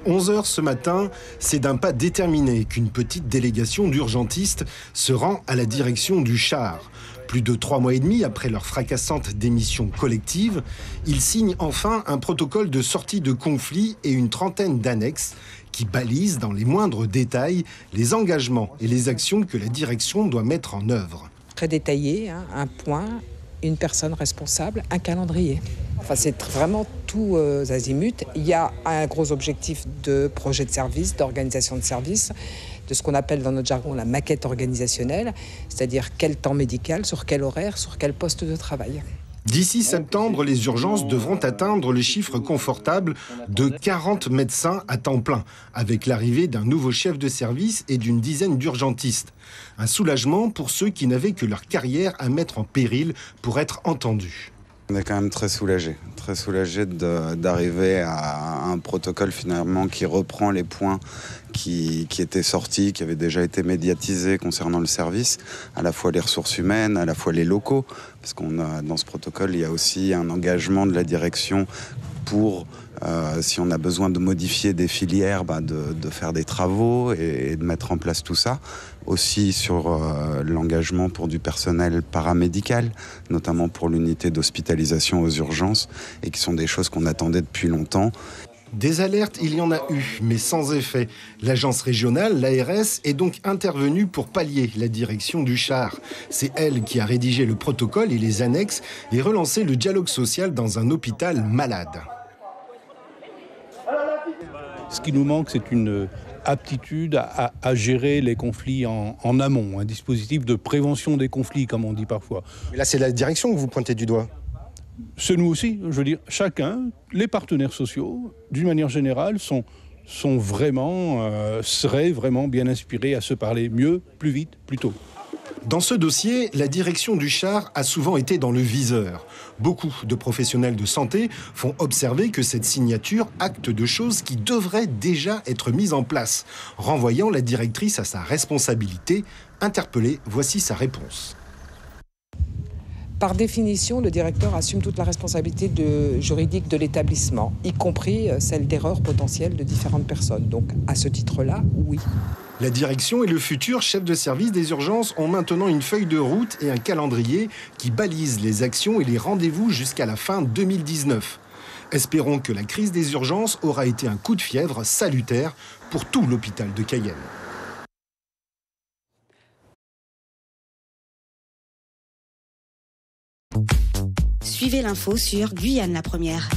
11 h ce matin, c'est d'un pas déterminé qu'une petite délégation d'urgentistes se rend à la direction du Char. Plus de 3 mois et demi après leur fracassante démission collective, ils signent enfin un protocole de sortie de conflit et une trentaine d'annexes qui balisent dans les moindres détails les engagements et les actions que la direction doit mettre en œuvre. Très détaillé, un point, une personne responsable, un calendrier. Enfin, c'est vraiment tout azimut. Il y a un gros objectif de projet de service, d'organisation de service, de ce qu'on appelle dans notre jargon la maquette organisationnelle, c'est-à-dire quel temps médical, sur quel horaire, sur quel poste de travail. D'ici septembre, les urgences devront atteindre le chiffre confortable de 40 médecins à temps plein, avec l'arrivée d'un nouveau chef de service et d'une dizaine d'urgentistes. Un soulagement pour ceux qui n'avaient que leur carrière à mettre en péril pour être entendus. On est quand même très soulagés d'arriver à un protocole finalement qui reprend les points qui étaient sortis, qui avaient déjà été médiatisés concernant le service, à la fois les ressources humaines, à la fois les locaux, parce qu'on a dans ce protocole, il y a aussi un engagement de la direction pour, si on a besoin de modifier des filières, de faire des travaux et de mettre en place tout ça. Aussi sur l'engagement pour du personnel paramédical, notamment pour l'unité d'hospitalisation aux urgences, et qui sont des choses qu'on attendait depuis longtemps. Des alertes, il y en a eu, mais sans effet. L'agence régionale, l'ARS, est donc intervenue pour pallier la direction du Char. C'est elle qui a rédigé le protocole et les annexes et relancé le dialogue social dans un hôpital malade. Ce qui nous manque, c'est une aptitude à gérer les conflits en amont, un dispositif de prévention des conflits, comme on dit parfois. Mais là, c'est la direction que vous pointez du doigt. C'est nous aussi, je veux dire, chacun, les partenaires sociaux, d'une manière générale, seraient vraiment bien inspirés à se parler mieux, plus vite, plus tôt. Dans ce dossier, la direction du Char a souvent été dans le viseur. Beaucoup de professionnels de santé font observer que cette signature acte de choses qui devraient déjà être mises en place, renvoyant la directrice à sa responsabilité. Interpellée, voici sa réponse. Par définition, le directeur assume toute la responsabilité juridique de l'établissement, y compris celle d'erreurs potentielles de différentes personnes. Donc, à ce titre-là, oui. La direction et le futur chef de service des urgences ont maintenant une feuille de route et un calendrier qui balisent les actions et les rendez-vous jusqu'à la fin 2019. Espérons que la crise des urgences aura été un coup de fièvre salutaire pour tout l'hôpital de Cayenne. Suivez l'info sur Guyane la Première.